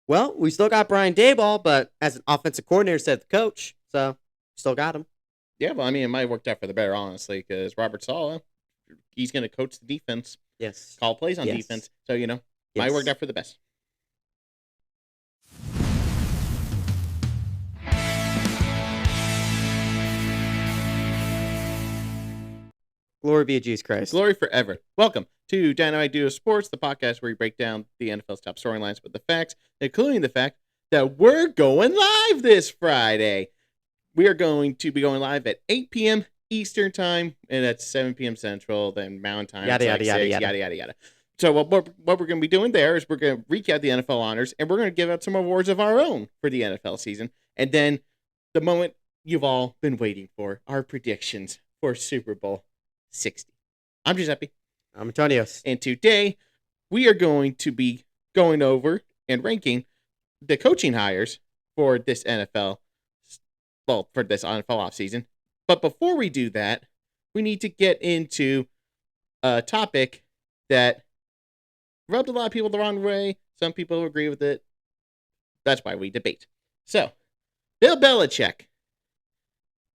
Well, we still got Brian Daboll, but as an offensive coordinator instead of the coach, so still got him. Yeah, well, I mean, it might have worked out for the better, honestly, because Robert Saleh, he's going to coach the defense, Yes. call plays on Yes. defense. So, might work Yes. out for the best. Glory be to Jesus Christ. Glory forever. Welcome to Dynamite Duo Sports, the podcast where we break down the NFL's top storylines with the facts, including the fact that we're going live this Friday. We are going to be going live at 8 p.m. Eastern Time, and that's 7 p.m. Central, then Mountain Time. Yada, it's yada, like yada, 6, yada. yada, yada. So what we're going to be doing there is we're going to recap the NFL honors, and we're going to give out some awards of our own for the NFL season. And then the moment you've all been waiting for, our predictions for Super Bowl 60. I'm Giuseppe. I'm Antonio. And today, we are going to be going over and ranking the coaching hires for this NFL, for this NFL offseason. But before we do that, we need to get into a topic that rubbed a lot of people the wrong way. Some people agree with it. That's why we debate. So, Bill Belicheck,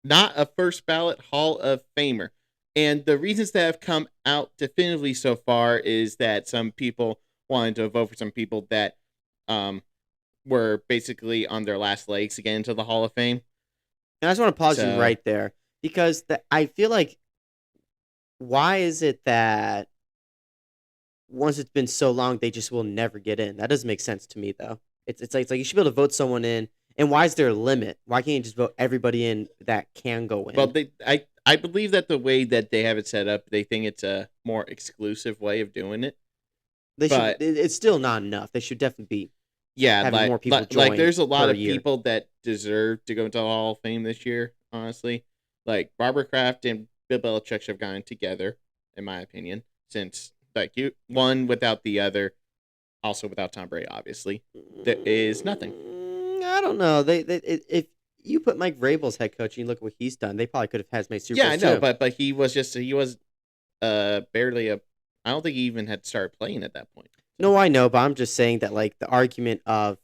not a first ballot Hall of Famer. And the reasons that have come out definitively so far is that some people wanted to vote for some people that were basically on their last legs to get into the Hall of Fame. And I just want to pause you right there because I feel like, why is it that once it's been so long, they just will never get in? That doesn't make sense to me, though. It's like you should be able to vote someone in. And why is there a limit? Why can't you just vote everybody in that can go in? Well, I believe that the way that they have it set up, they think it's a more exclusive way of doing it. It's still not enough. They should definitely be having more people join. Like, there's a lot of people that deserve to go into the Hall of Fame this year, honestly. Like, Robert Kraft and Bill Belichick should have gone together, in my opinion, since, one without the other, also without Tom Brady, obviously, there is nothing. I don't know. If you put Mike Vrabel's head coach and you look at what he's done, they probably could have had made Super Bowls. Yeah, I know, but he was barely I don't think he even had started playing at that point. No, I know, but I'm just saying that, like, the argument of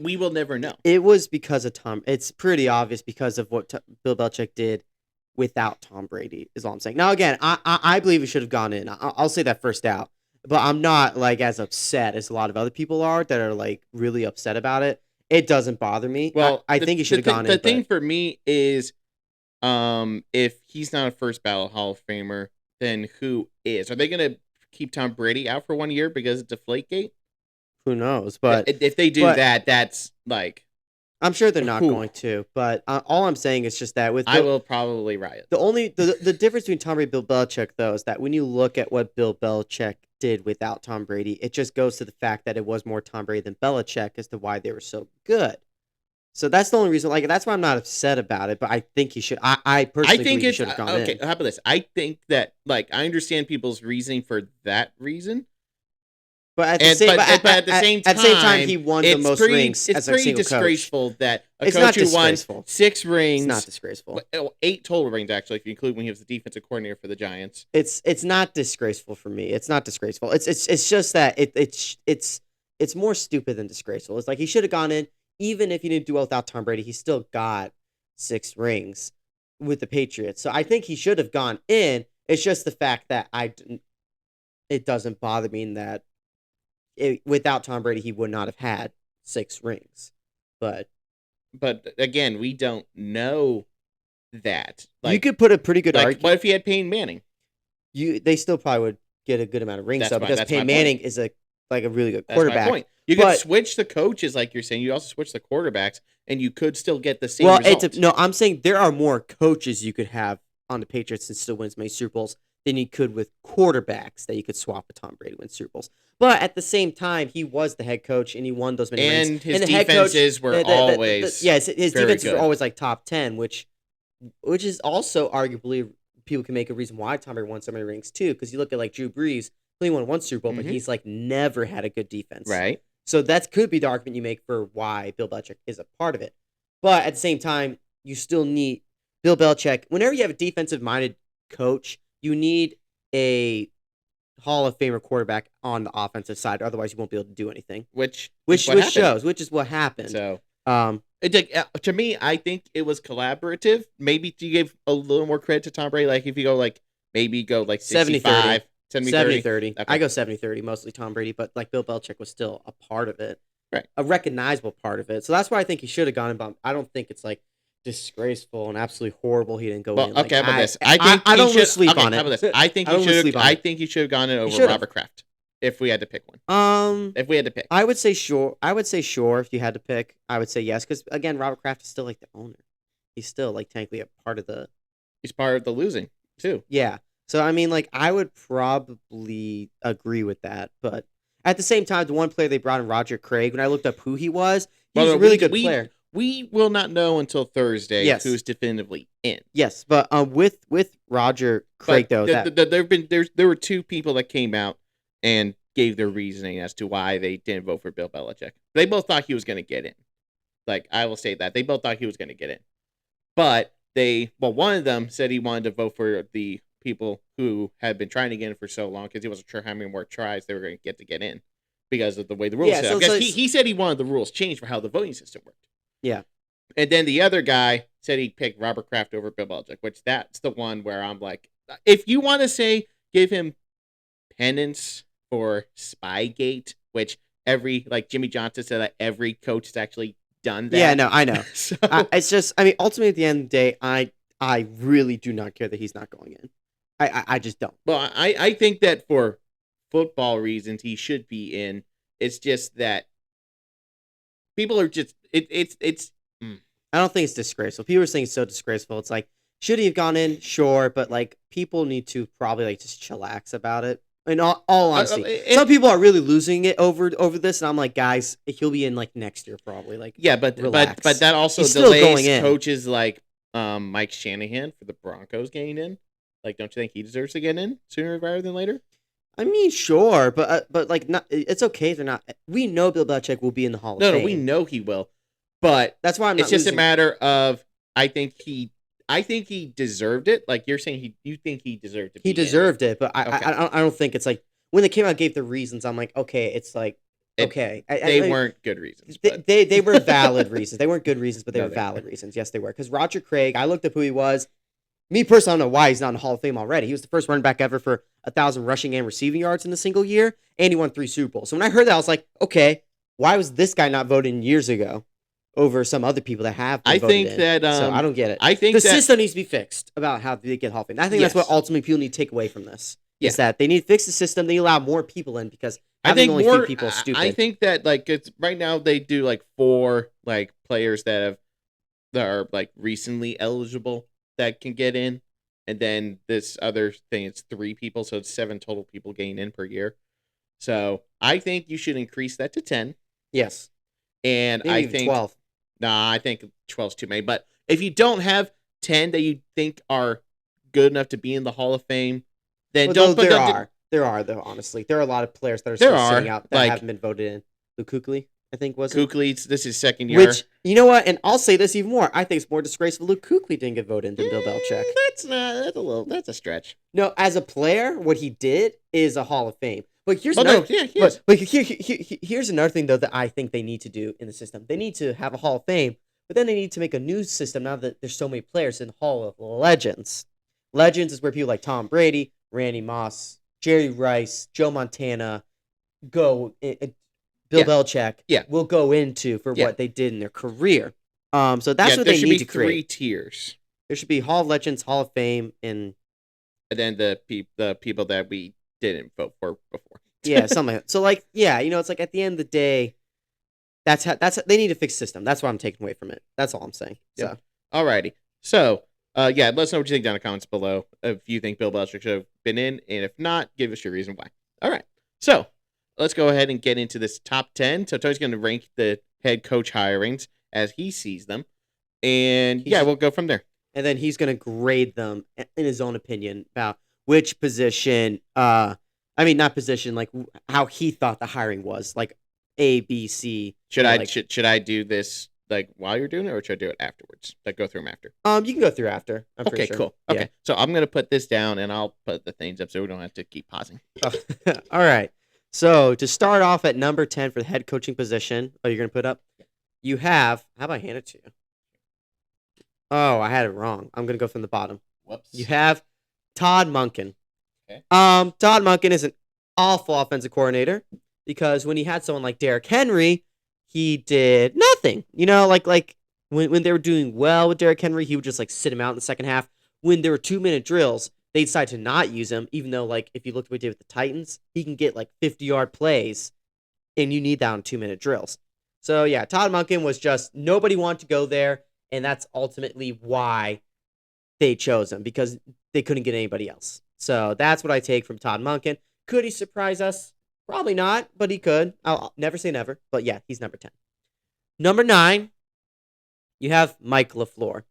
we will never know. It was because of Tom. It's pretty obvious because of what Bill Belichick did without Tom Brady, is all I'm saying. Now, again, I believe he should have gone in. I'll say that first out. But I'm not, like, as upset as a lot of other people are that are, like, really upset about it. It doesn't bother me. Well, I think he should have gone in. The thing for me is, if he's not a first ballot Hall of Famer, then who is? Are they going to keep Tom Brady out for 1 year because of Deflategate? Who knows? But if they do that, that's like, I'm sure they're not going to. But all I'm saying is just that I will probably riot. The difference between Tom Brady and Bill Belichick, though, is that when you look at what Bill Belichick did without Tom Brady, it just goes to the fact that it was more Tom Brady than Belichick as to why they were so good. So that's the only reason. Like, that's why I'm not upset about it. But I think he should. I personally think he should have gone in. Okay, how about this? I think that, like, I understand people's reasoning for that reason. But at the same time, he won the most rings as a single coach. It's pretty disgraceful that a coach who won 6 rings. It's not disgraceful. 8 total rings, actually, if you include when he was the defensive coordinator for the Giants. It's not disgraceful for me. It's not disgraceful. It's just that it's more stupid than disgraceful. It's like he should have gone in, even if he didn't do well without Tom Brady. He still got 6 rings with the Patriots. So I think he should have gone in. It's just the fact that it doesn't bother me in that. Without Tom Brady, he would not have had 6 rings. But again, we don't know that. Like, you could put a pretty good argument. What if he had Peyton Manning? They still probably would get a good amount of rings, because Peyton Manning is a really good quarterback. That's my point. You could switch the coaches, like you're saying. You also switch the quarterbacks, and you could still get the same result. No, I'm saying there are more coaches you could have on the Patriots and still win as many Super Bowls than you could with quarterbacks that you could swap with Tom Brady to win Super Bowls. But at the same time, he was the head coach and he won those many rings. And his defenses were always his defenses were always like top 10, which is also arguably people can make a reason why Tom Brady won so many rings too. Because you look at like Drew Brees, he only won 1 Super Bowl, but he's like never had a good defense. Right. So that could be the argument you make for why Bill Belichick is a part of it. But at the same time, you still need Bill Belichick. Whenever you have a defensive-minded coach, you need a Hall of Famer quarterback on the offensive side. Otherwise, you won't be able to do anything. Which is what happened. So, um, to me, I think it was collaborative. Maybe you give a little more credit to Tom Brady. Like if you go maybe go 65, 70-30. Okay. I go 70-30, mostly Tom Brady, but like Bill Belichick was still a part of it. Right. A recognizable part of it. So that's why I think he should have gone. But I don't think it's like disgraceful and absolutely horrible he didn't go in. Okay, how about this? I don't lose sleep on it. How about this? I think he should have gone in over Robert Kraft if we had to pick one. If we had to pick. I would say sure. If you had to pick. I would say yes, because again, Robert Kraft is still like the owner. He's still like technically a part of the. He's part of the losing too. Yeah. So I mean, like, I would probably agree with that, but at the same time, the one player they brought in, Roger Craig, when I looked up who he was, he's a really good player. We will not know until Thursday who's definitively in. Yes, but with Roger Craig though, there were two people that came out and gave their reasoning as to why they didn't vote for Bill Belichick. They both thought he was going to get in. Like, I will say that they both thought he was going to get in, but one of them said he wanted to vote for the people who had been trying to get in for so long because he wasn't sure how many more tries they were going to get in because of the way the rules set up. He said he wanted the rules changed for how the voting system worked. Yeah. And then the other guy said he picked Robert Kraft over Bill Belichick, which that's the one where I'm like, if you want to say give him penance for Spygate, which Jimmy Johnson said that every coach has actually done that. Yeah, no, I know. So, it's just, I mean, ultimately at the end of the day, I really do not care that he's not going in. I just don't. Well, I think that for football reasons, he should be in. It's just that people are just it's. I don't think it's disgraceful. People are saying it's so disgraceful. It's like, should he have gone in? Sure, but like people need to probably like just chillax about it. In all honesty, some people are really losing it over this, and I'm like, guys, he'll be in like next year probably. Like, yeah, but relax. but that also delays coaches like Mike Shanahan for the Broncos getting in. Like, don't you think he deserves to get in sooner rather than later? I mean, sure, but like, not. It's okay if they're not. We know Bill Belichick will be in the Hall of Fame. No, we know he will, but that's why it's just a matter of I think he deserved it. Like you're saying, you think he deserved it. He deserved it, but I don't think it's like when they came out and gave the reasons. I'm like, okay, it's like okay. They weren't good reasons. They were valid reasons. They weren't good reasons, but they were valid reasons. Yes, they were. Because Roger Craig, I looked up who he was. Me personally, I don't know why he's not in the Hall of Fame already. He was the first running back ever for 1,000 rushing and receiving yards in a single year, and he won 3 Super Bowls. So when I heard that, I was like, okay, why was this guy not voted in years ago over some other people that have been voted in? So I don't get it. I think the system needs to be fixed about how they get Hall of Fame. I think that's what ultimately people need to take away from this. Is that they need to fix the system. They allow more people in because having only few people is stupid. I think that it's right now they do 4 players that are recently eligible that can get in. And then this other thing, it's 3 people, so it's 7 total people getting in per year. So I think you should increase that to 10. Yes. And maybe I think 12. Nah, I think 12 is too many. But if you don't have 10 that you think are good enough to be in the Hall of Fame, then don't. There are though. Honestly, there are a lot of players that are still sitting out that haven't been voted in. Luke Kuechly, I think was Kuechly. This is second year. Which, you know what? And I'll say this even more. I think it's more disgraceful Luke Kuechly didn't get voted in than Bill Belichick. That's a stretch. No, as a player, what he did is a Hall of Fame. But here's here's another thing though that I think they need to do in the system. They need to have a Hall of Fame, but then they need to make a new system now that there's so many players in the Hall of Legends. Legends is where people like Tom Brady, Randy Moss, Jerry Rice, Joe Montana go. Bill Belichick will go into for what they did in their career. So that's what they need to create. 3 tiers. There should be Hall of Legends, Hall of Fame, and then the people that we didn't vote for before. Yeah, something like that. So it's like at the end of the day, that's they need to fix the system. That's what I'm taking away from it. That's all I'm saying. Yep. So alrighty. So let us know what you think down in the comments below. If you think Bill Belichick should have been in, and if not, give us your reason why. All right. So let's go ahead and get into this top 10. So Tony's going to rank the head coach hirings as he sees them. And we'll go from there. And then he's going to grade them in his own opinion about which position, not position, like how he thought the hiring was, like A, B, C. Should I do this like while you're doing it, or should I do it afterwards? Like go through them after. You can go through after. I'm Okay, pretty sure. cool. Yeah. Okay, so I'm gonna put this down, and I'll put the things up so we don't have to keep pausing. Oh, all right. So to start off at number 10 for the head coaching position, you're going to put up, you have, how about I hand it to you? Oh, I had it wrong. I'm going to go from the bottom. Whoops. You have Todd Monken. Okay. Todd Monken is an awful offensive coordinator because when he had someone like Derrick Henry, he did nothing. You know, like when they were doing well with Derrick Henry, he would just like sit him out in the second half. When there were 2-minute drills, they decided to not use him, even though, like, if you look at what he did with the Titans, he can get, like, 50-yard plays, and you need that on 2-minute drills. So, yeah, Todd Monken was just, nobody wanted to go there, and that's ultimately why they chose him, because they couldn't get anybody else. So, that's what I take from Todd Monken. Could he surprise us? Probably not, but he could. I'll never say never, but yeah, he's number 10. Number 9, you have Mike LaFleur.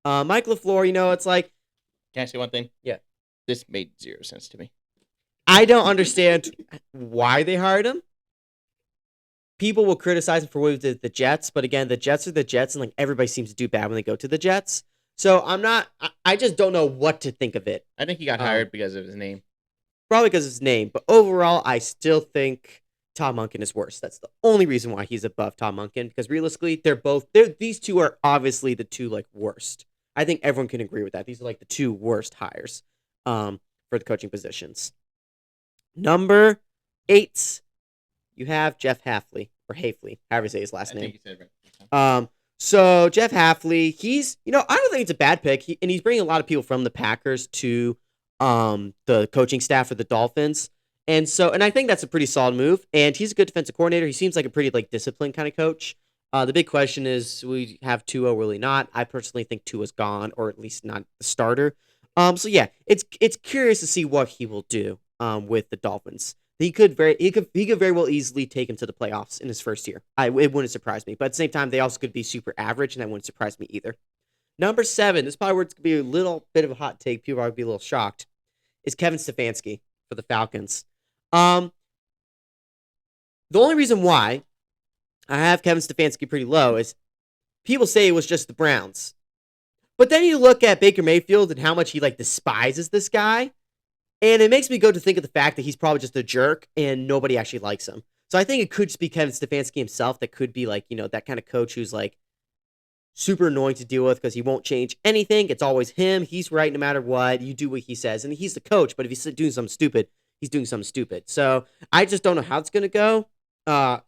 Mike LaFleur, you know, it's like... Can I say one thing? Yeah. This made 0 sense to me. I don't understand why they hired him. People will criticize him for what he did with the Jets, but again, the Jets are the Jets, and like everybody seems to do bad when they go to the Jets. So I just don't know what to think of it. I think he got hired because of his name. Probably because of his name, but overall, I still think Tom Monken is worse. That's the only reason why he's above Tom Monken, because realistically, these two are obviously the two like worst. I think everyone can agree with that. These are like the two worst hires. For the coaching positions. Number 8, you have Jeff Hafley, or Hafley, however you say his last name. I think you said it right. So Jeff Hafley, he's, I don't think it's a bad pick, and he's bringing a lot of people from the Packers to the coaching staff for the Dolphins, and I think that's a pretty solid move, and he's a good defensive coordinator. He seems like a pretty like disciplined kind of coach. The big question is, we have Tua, really not. I personally think Tua's gone, or at least not the starter. So yeah, it's curious to see what he will do with the Dolphins. He could very well easily take him to the playoffs in his first year. It wouldn't surprise me. But at the same time, they also could be super average, and that wouldn't surprise me either. Number 7, this is probably where it's gonna be a little bit of a hot take. People are gonna be a little shocked. Is Kevin Stefanski for the Falcons. The only reason why I have Kevin Stefanski pretty low is people say it was just the Browns. But then you look at Baker Mayfield and how much he like despises this guy, and it makes me go to think of the fact that he's probably just a jerk and nobody actually likes him. So I think it could just be Kevin Stefanski himself that could be like, that kind of coach who's like super annoying to deal with because he won't change anything. It's always him. He's right no matter what. You do what he says, and he's the coach. But if he's doing something stupid, he's doing something stupid. So I just don't know how it's gonna go. I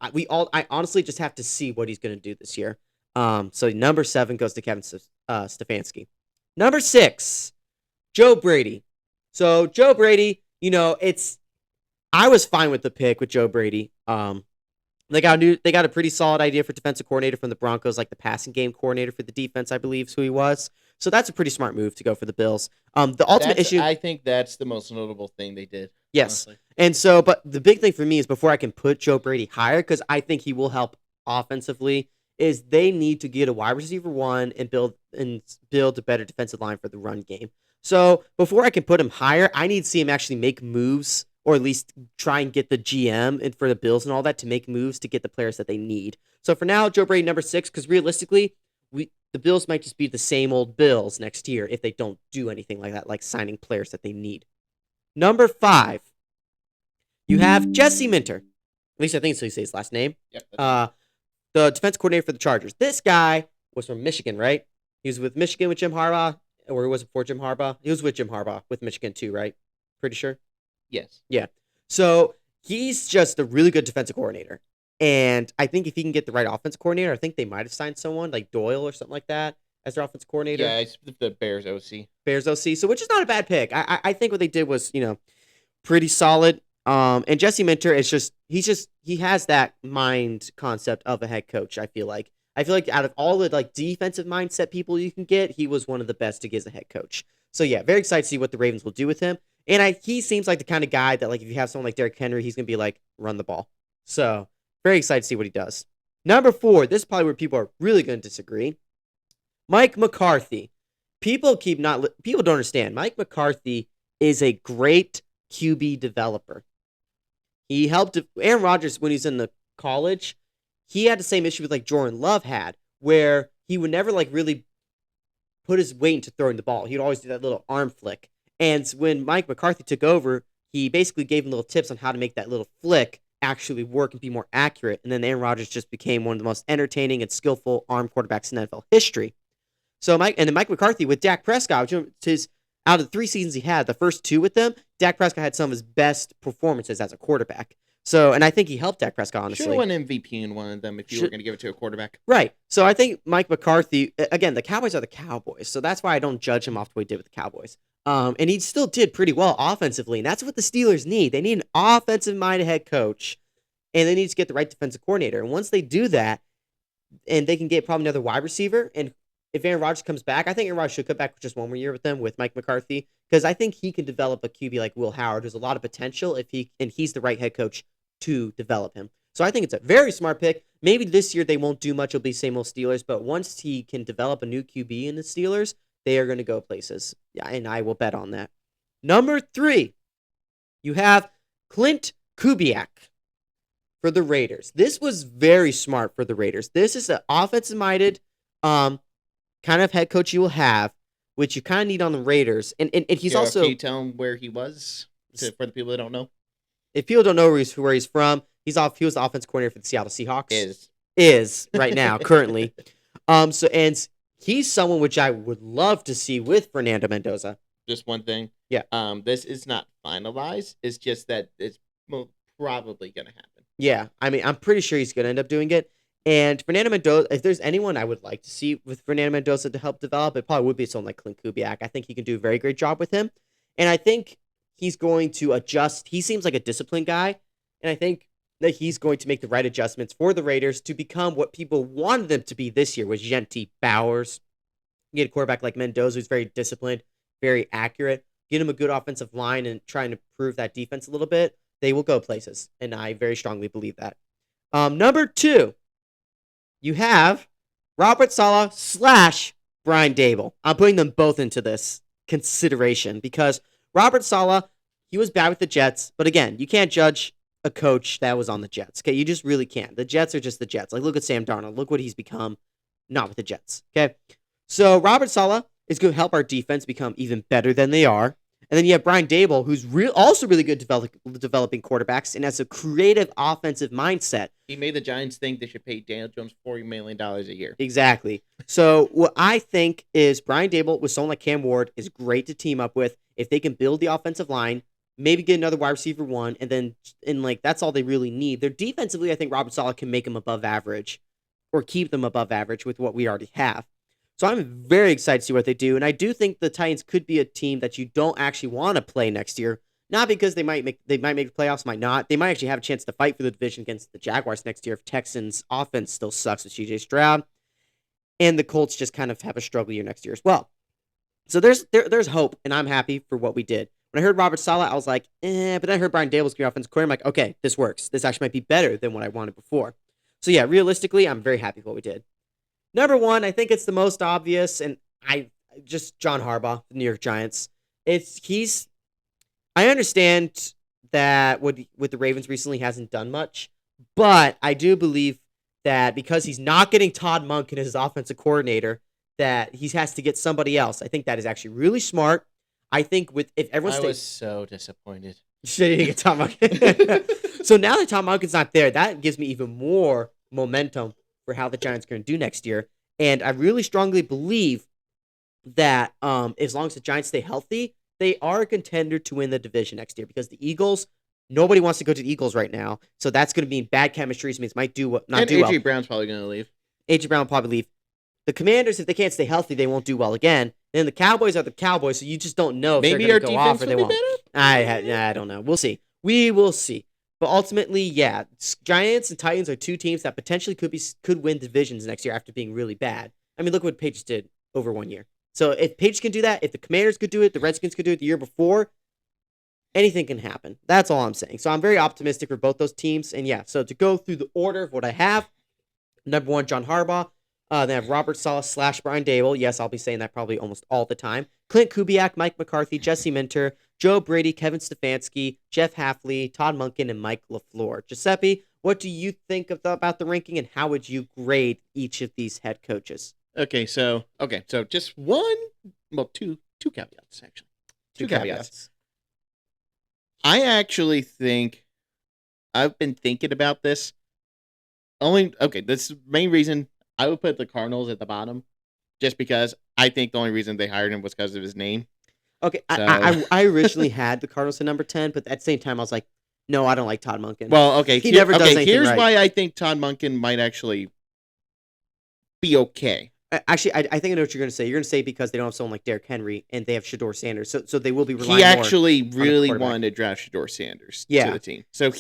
honestly just have to see what he's gonna do this year. So number 7 goes to Kevin Stefanski. Number 6, Joe Brady. So Joe Brady, I was fine with the pick with Joe Brady. They got a pretty solid idea for defensive coordinator from the Broncos, like the passing game coordinator for the defense, I believe is who he was. So that's a pretty smart move to go for the Bills. The ultimate issue, I think that's the most notable thing they did. Yes. Honestly. And so, but the big thing for me is before I can put Joe Brady higher, because I think he will help offensively, is they need to get a wide receiver 1 and build a better defensive line for the run game. So before I can put him higher, I need to see him actually make moves, or at least try and get the GM and for the Bills and all that to make moves to get the players that they need. So for now, Joe Brady number 6, because realistically, the Bills might just be the same old Bills next year if they don't do anything like that, like signing players that they need. Number 5, you have Jesse Minter. At least I think so. He says his last name. Yep. The defense coordinator for the Chargers. This guy was from Michigan, right? He was with Michigan with Jim Harbaugh, or he was before Jim Harbaugh. He was with Jim Harbaugh with Michigan too, right? Pretty sure. Yes. Yeah. So he's just a really good defensive coordinator, and I think if he can get the right offensive coordinator, I think they might have signed someone like Doyle or something like that as their offensive coordinator. Yeah, it's the Bears OC. Bears OC. So which is not a bad pick. I think what they did was pretty solid. And Jesse Minter is he has that mind concept of a head coach. I feel like out of all the like defensive mindset people you can get, he was one of the best to get as a head coach. So yeah, very excited to see what the Ravens will do with him. And he seems like the kind of guy that like if you have someone like Derrick Henry, he's gonna be like run the ball. So very excited to see what he does. Number 4, this is probably where people are really going to disagree. Mike McCarthy. People don't understand. Mike McCarthy is a great QB developer. He helped Aaron Rodgers when he was in the college. He had the same issue with like Jordan Love had, where he would never like really put his weight into throwing the ball. He would always do that little arm flick. And when Mike McCarthy took over, he basically gave him little tips on how to make that little flick actually work and be more accurate. And then Aaron Rodgers just became one of the most entertaining and skillful arm quarterbacks in NFL history. So then Mike McCarthy with Dak Prescott, out of the 3 seasons he had, the first 2 with them, Dak Prescott had some of his best performances as a quarterback. So, and I think he helped Dak Prescott, honestly. Should have won MVP in one of them if you were going to give it to a quarterback. Right. So I think Mike McCarthy, again, the Cowboys are the Cowboys. So that's why I don't judge him off the way he did with the Cowboys. And he still did pretty well offensively. And that's what the Steelers need. They need an offensive-minded head coach. And they need to get the right defensive coordinator. And once they do that, and they can get probably another wide receiver, and if Aaron Rodgers comes back, I think Aaron Rodgers should come back for just one more year with them, with Mike McCarthy, because I think he can develop a QB like Will Howard. There's a lot of potential and he's the right head coach to develop him. So I think it's a very smart pick. Maybe this year they won't do much. It'll be same old Steelers, but once he can develop a new QB in the Steelers, they are going to go places. Yeah, and I will bet on that. Number 3, you have Clint Kubiak for the Raiders. This was very smart for the Raiders. This is an offensive-minded kind of head coach you will have, which you kind of need on the Raiders. And he's also... Can you tell him where he was for the people that don't know? If people don't know where he's from, he was the offensive coordinator for the Seattle Seahawks. Is right now, currently. And he's someone which I would love to see with Fernando Mendoza. Just one thing. Yeah. This is not finalized. It's just that it's probably going to happen. Yeah. I mean, I'm pretty sure he's going to end up doing it. And Fernando Mendoza, if there's anyone I would like to see with Fernando Mendoza to help develop, it probably would be someone like Clint Kubiak. I think he can do a very great job with him. And I think he's going to adjust. He seems like a disciplined guy. And I think that he's going to make the right adjustments for the Raiders to become what people wanted them to be this year, with Genty Bowers. You get a quarterback like Mendoza who's very disciplined, very accurate. Get him a good offensive line and trying to improve that defense a little bit. They will go places. And I very strongly believe that. Number 2. You have Robert Saleh / Brian Daboll. I'm putting them both into this consideration because Robert Saleh, he was bad with the Jets. But again, you can't judge a coach that was on the Jets. Okay, you just really can't. The Jets are just the Jets. Like, look at Sam Darnold. Look what he's become, not with the Jets. Okay, so Robert Saleh is going to help our defense become even better than they are. And then you have Brian Daboll, who's also really good developing quarterbacks and has a creative offensive mindset. He made the Giants think they should pay Daniel Jones $40 million a year. Exactly. So what I think is Brian Daboll with someone like Cam Ward is great to team up with. If they can build the offensive line, maybe get another wide receiver 1, and that's all they really need. They're defensively, I think Robert Saleh can make them above average or keep them above average with what we already have. So I'm very excited to see what they do. And I do think the Titans could be a team that you don't actually want to play next year. Not because they might make the playoffs, might not. They might actually have a chance to fight for the division against the Jaguars next year if Texans' offense still sucks with CJ Stroud. And the Colts just kind of have a struggle year next year as well. So there's hope, and I'm happy for what we did. When I heard Robert Saleh, I was like, but then I heard Brian Daboll's great offensive coordinator. I'm like, okay, this works. This actually might be better than what I wanted before. So yeah, realistically, I'm very happy with what we did. Number 1, I think it's the most obvious, and John Harbaugh, the New York Giants. I understand that with the Ravens recently hasn't done much, but I do believe that because he's not getting Todd Monken as his offensive coordinator, that he has to get somebody else. I think that is actually really smart. I think if everyone was so disappointed. Should he get Todd Monken? So now that Todd Monken's not there, that gives me even more momentum for how the Giants are going to do next year. And I really strongly believe that as long as the Giants stay healthy, they are a contender to win the division next year, because the Eagles, nobody wants to go to the Eagles right now. So that's going to mean bad chemistry. So means might do what not do well. A.J. Brown's probably going to leave. A.J. Brown will probably leave. The Commanders, if they can't stay healthy, they won't do well again. And then the Cowboys are the Cowboys, so you just don't know if maybe they're going to go off or they will won't. I don't know. We'll see. We will see. But ultimately, yeah, Giants and Titans are two teams that potentially could win divisions next year after being really bad. I mean, look what Patriots did over 1 year. So if Patriots can do that, if the Commanders could do it, the Redskins could do it the year before, anything can happen. That's all I'm saying. So I'm very optimistic for both those teams. And yeah, so to go through the order of what I have, number 1, John Harbaugh. Then I have Robert Saleh / Brian Daboll. Yes, I'll be saying that probably almost all the time. Clint Kubiak, Mike McCarthy, Jesse Minter, Joe Brady, Kevin Stefanski, Jeff Hafley, Todd Monken, and Mike LaFleur. Giuseppe, What do you think about the ranking, and how would you grade each of these head coaches? So just two caveats actually. Two caveats. I actually think I've been thinking about this. This is the main reason I would put the Cardinals at the bottom, just because I think the only reason they hired him was because of his name. Okay, So... I originally had the Cardinals at number 10, but at the same time, I was like, no, I don't like Todd Monken. Well, okay, he never does anything here's right. why I think Todd Monken might actually be okay. Actually, I think I know what you're going to say. You're going to say because they don't have someone like Derrick Henry and they have Shedeur Sanders, so they will be relying He actually more really wanted to draft Shedeur Sanders to the team. So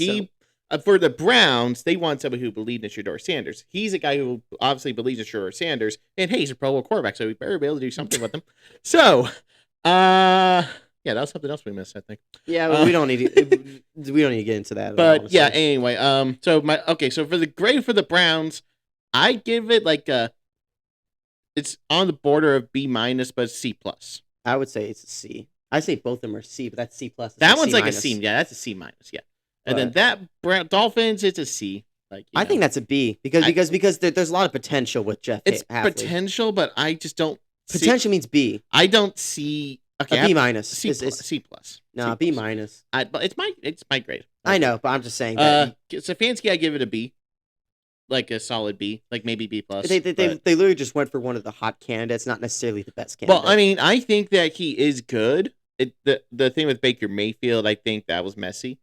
for the Browns, they want somebody who believed in Shedeur Sanders. He's a guy who obviously believes in Shedeur Sanders, and hey, he's a Pro Bowl quarterback, so we better be able to do something with him. So, yeah, that was something else we missed, I think. Yeah, we don't need to get into that. But yeah, anyway, so for the grade for the Browns, I give it like it's on the border of B-, but C+. I would say it's a C. I say both of them are C, but that's C+. That one's like a C. Yeah, that's a C-. Yeah. And then that Dolphins, it's a C. Like I think that's a B because there's a lot of potential with Jeff. It's potential, but I just don't. Potential means B. I don't see. Okay, a B-. C+. No, B-. But it's my grade. I know, but I'm just saying. That Stefanski, I give it a B. Like a solid B, like maybe B+. They literally just went for one of the hot candidates, not necessarily the best candidate. Well, I mean, I think that he is good. The thing with Baker Mayfield, I think that was messy.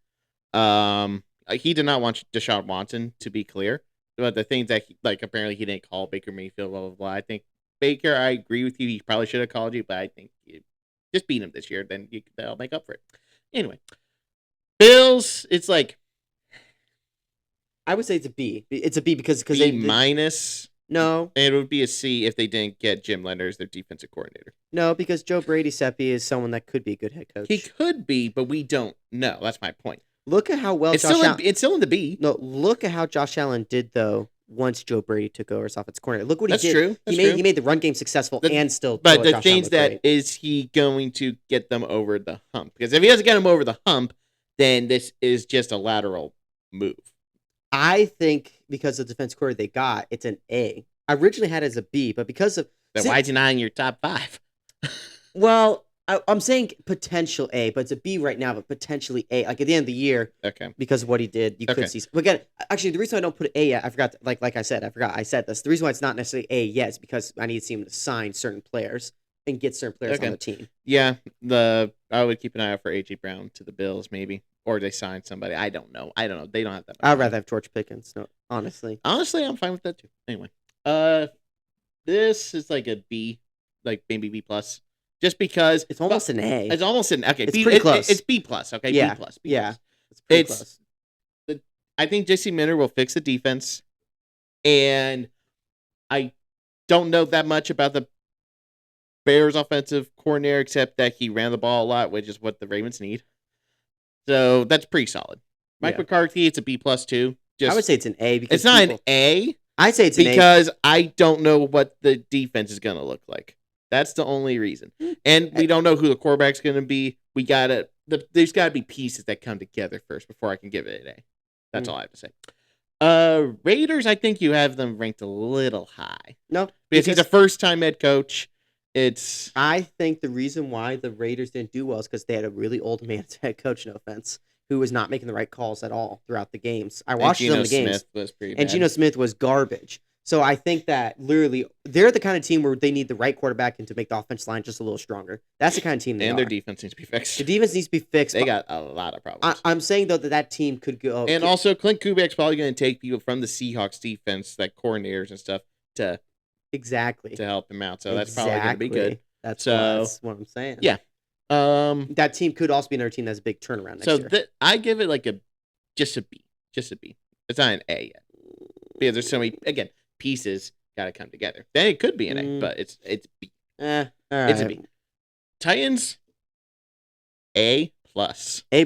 He did not want Deshaun Watson, to be clear. But the things that apparently he didn't call Baker Mayfield, blah blah blah. I think Baker, I agree with you. He probably should have called you, but I think you just beat him this year, then they'll make up for it. Anyway, Bills, it's like. I would say it's a B. It's a B because B-. No, it would be a C if they didn't get Jim Leonard as their defensive coordinator. No, because Joe Brady Seppi is someone that could be a good head coach. He could be, but we don't know. That's my point. Look at how well it's still in the B. No, look at how Josh Allen did though. Once Joe Brady took over as offensive coordinator, look what he did. True. He made the run game successful and still. But the things that is he going to get them over the hump? Because if he doesn't get them over the hump, then this is just a lateral move. I think because of the defense coordinator they got, it's an A. I originally had it as a B, but because of... Then why is it not in your top 5? Well, I'm saying potential A, but it's a B right now, but potentially A. Like at the end of the year, because of what he did, you could see... But again, actually, the reason I don't put A yet, I forgot, like I said, I said this. The reason why it's not necessarily A yet is because I need to see him to sign certain players and get certain players on the team. Yeah, I would keep an eye out for A.J. Brown to the Bills, maybe. Or they sign somebody. I don't know. They don't have that. I'd rather have George Pickens. No, honestly. Honestly, I'm fine with that too. Anyway, this is like a B, like maybe B+. Just because it's almost an A. It's almost an okay. It's pretty close. It's B+. Okay, yeah. B+. Yeah, it's pretty close. I think J.C. Minter will fix the defense, and I don't know that much about the Bears' offensive coordinator except that he ran the ball a lot, which is what the Ravens need. So that's pretty solid. Mike McCarthy, it's a B+ too. I would say it's an A because it's not an A. I'd say it's an A because I don't know what the defense is going to look like. That's the only reason, and we don't know who the quarterback's going to be. There's got to be pieces that come together first before I can give it an A. That's all I have to say. Raiders, I think you have them ranked a little high. No, because he's a first-time head coach. I think the reason why the Raiders didn't do well is because they had a really old man as head coach, no offense, who was not making the right calls at all throughout the games. I watched some of the games. Smith was pretty bad. And Geno Smith was garbage. So I think that literally they're the kind of team where they need the right quarterback and to make the offensive line just a little stronger. That's the kind of team they are. And their defense needs to be fixed. The defense needs to be fixed. They got a lot of problems. I'm saying, though, that team could go... And also, Clint Kubek's probably going to take people from the Seahawks defense, like coordinators and stuff, to help him out. So that's probably going to be good. That's what I'm saying. Yeah. That team could also be another team that's a big turnaround next year. I give it like just a B. Just a B. It's not an A yet. Because there's so many, again, pieces got to come together. Then it could be an A, but it's B. All right. It's a B. Titans, A+. A+.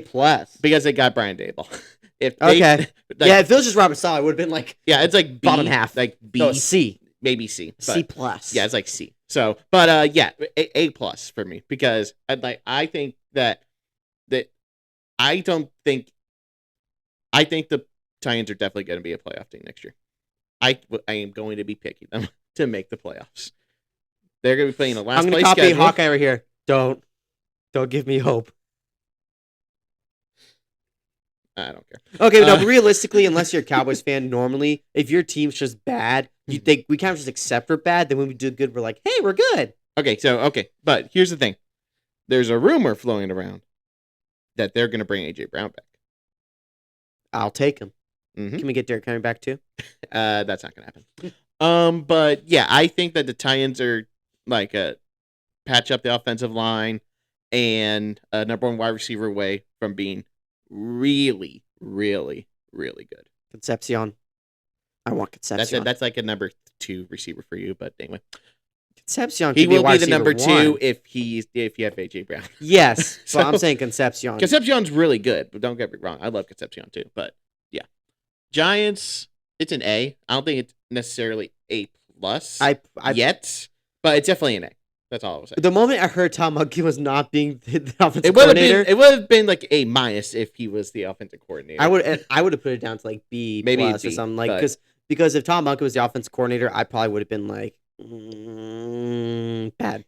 Because they got Brian Dable. If it was just Robert Saleh, it would have been like... Yeah, it's like B. Bottom half. Like B. So C. Maybe C. C+. Yeah, it's like C. So, but A+ for me because I think the Titans are definitely going to be a playoff team next year. I am going to be picking them to make the playoffs. They're going to be playing the last I'm going place to copy schedule. Hawkeye right here. Don't give me hope. I don't care. Okay, no, but realistically, unless you're a Cowboys fan, normally, if your team's just bad, you think we can't just accept we're bad. Then when we do good, we're like, hey, we're good. Okay, but here's the thing. There's a rumor flowing around that they're going to bring A.J. Brown back. I'll take him. Mm-hmm. Can we get Derrick Henry back too? That's not going to happen. But yeah, I think that the Titans are like patch up the offensive line and number one wide receiver away from being really, really, really good. Concepcion. I want Concepcion. That's like a number 2 receiver for you, but anyway. Concepcion. He will be the number 2 if you have AJ Brown. Yes, so I'm saying Concepcion. Concepcion's really good, but don't get me wrong. I love Concepcion too, but yeah. Giants, it's an A. I don't think it's necessarily A plus yet, but it's definitely an A. That's all I was saying. The moment I heard Tom Monkey was not being the offensive coordinator, it would have been like A minus if he was the offensive coordinator. I would have put it down to like B maybe plus B, or something like because if Tom Monkey was the offensive coordinator, I probably would have been like bad.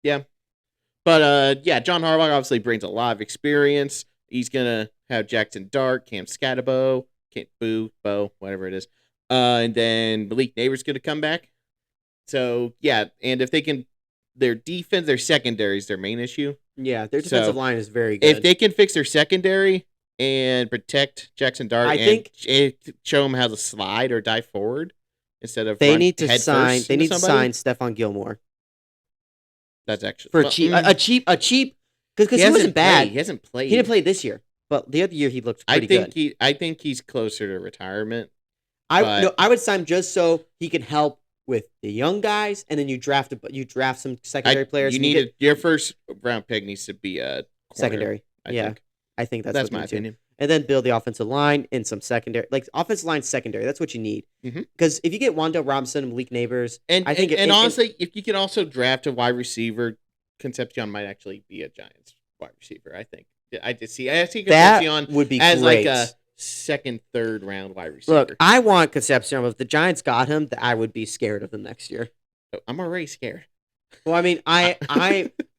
Yeah, but yeah, John Harbaugh obviously brings a lot of experience. He's gonna have Jackson Dart, Cam Scatterbo, Bo, whatever it is, and then Malik Neighbors gonna come back. So yeah, and if they can, their defense, their secondary is their main issue. Yeah, their defensive line is very good. If they can fix their secondary and protect Jackson Dart, I think show him how to slide or dive forward instead of they need to sign. They need to sign Stephon Gilmore. That's actually for a cheap because he wasn't bad. He hasn't played. He didn't play this year, but the other year he looked pretty good. I think he's closer to retirement. I would sign just so he can help with the young guys, and then you draft some secondary players. Your first round pick needs to be a secondary. I think that's my opinion. And then build the offensive line and some secondary, like offensive line secondary. That's what you need. Because if you get Wanda Robinson and Malik Neighbors, honestly, if you can also draft a wide receiver, Concepcion might actually be a Giants wide receiver. I think. I see Concepcion would be as great. like a second, third round wide receiver. Look, I want Concepcion, but if the Giants got him, I would be scared of him next year. I'm already scared. Well, I mean,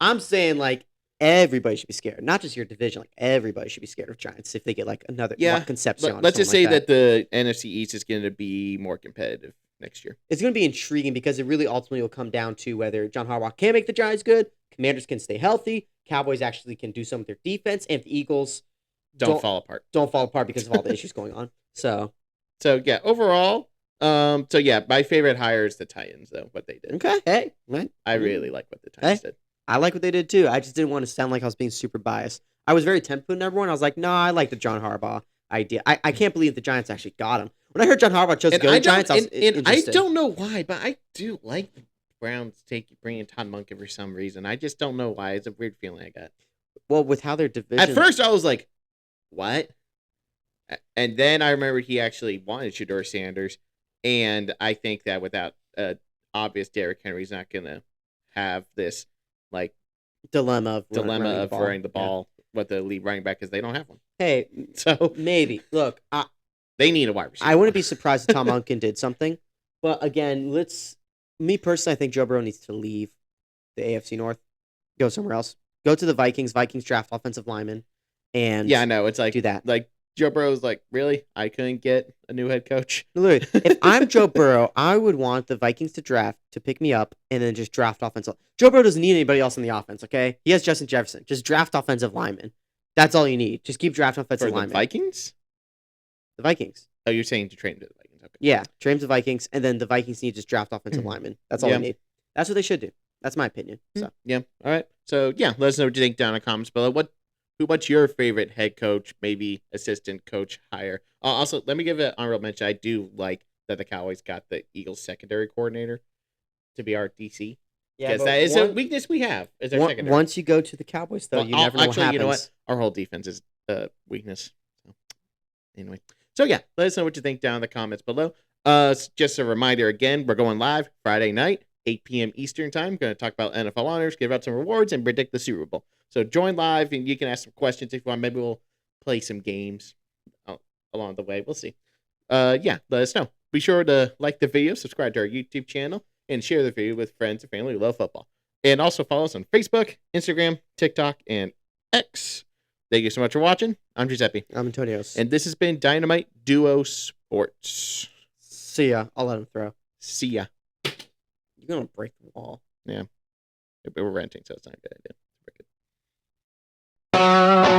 I'm saying like everybody should be scared, not just your division. Like everybody should be scared of Giants if they get like another Concepcion. Let's just say that the NFC East is going to be more competitive next year. It's going to be intriguing because it really ultimately will come down to whether John Harbaugh can make the Giants good, Commanders can stay healthy, Cowboys actually can do some with their defense, and if the Eagles don't fall apart. Don't fall apart because of all the issues going on. So yeah, overall, my favorite hire is the Titans, though, what they did. Okay. Hey, man. I really like what the Titans did. I like what they did too. I just didn't want to sound like I was being super biased. I was very tempted with everyone. I was like, no, I like the John Harbaugh idea. I can't believe the Giants actually got him. When I heard John Harbaugh chose to go to the Giants, I was interested. I don't know why, but I do like the Browns bringing Todd Monken for some reason. I just don't know why. It's a weird feeling I got. Well, with how their division... At first, I was like, what? And then I remember he actually wanted Shedeur Sanders, and I think that without obvious Derrick Henry's not going to have this like dilemma of running the ball with the lead running back because they don't have one. Hey, so maybe look, they need a wide receiver. I wouldn't be surprised if Tom Monken did something, but again, me personally, I think Joe Burrow needs to leave the AFC North, go somewhere else, go to the Vikings. Vikings draft offensive lineman, and I know it's like do that. Like Joe Burrow's like, really? I couldn't get a new head coach. Look, if I'm Joe Burrow, I would want the Vikings to pick me up, and then just draft offensive. Joe Burrow doesn't need anybody else on the offense, okay? He has Justin Jefferson. Just draft offensive linemen. That's all you need. Just keep drafting offensive linemen. The Vikings? The Vikings. Oh, you're saying to trade him to the Vikings. Okay. Yeah, trade him to the Vikings, and then the Vikings need to just draft offensive linemen. That's all they need. That's what they should do. That's my opinion. So yeah. All right. So yeah, let us know what you think down in the comments below. What's your favorite head coach, maybe assistant coach hire? Also, let me give an honorable mention. I do like that the Cowboys got the Eagles secondary coordinator to be our DC. Yeah, because that is a weakness we have. Is our secondary. Once you go to the Cowboys, though, you never know what happens. You know what? Our whole defense is a weakness. So, anyway. So yeah, let us know what you think down in the comments below. Just a reminder again, we're going live Friday night, 8 p.m. Eastern time. Going to talk about NFL honors, give out some rewards, and predict the Super Bowl. So join live, and you can ask some questions if you want. Maybe we'll play some games along the way. We'll see. Yeah, let us know. Be sure to like the video, subscribe to our YouTube channel, and share the video with friends and family who love football. And also follow us on Facebook, Instagram, TikTok, and X. Thank you so much for watching. I'm Giuseppe. I'm Antonios. And this has been Dynamite Duo Sports. See ya. I'll let him throw. See ya. You're going to break the wall. Yeah. We're renting, so it's not a good idea.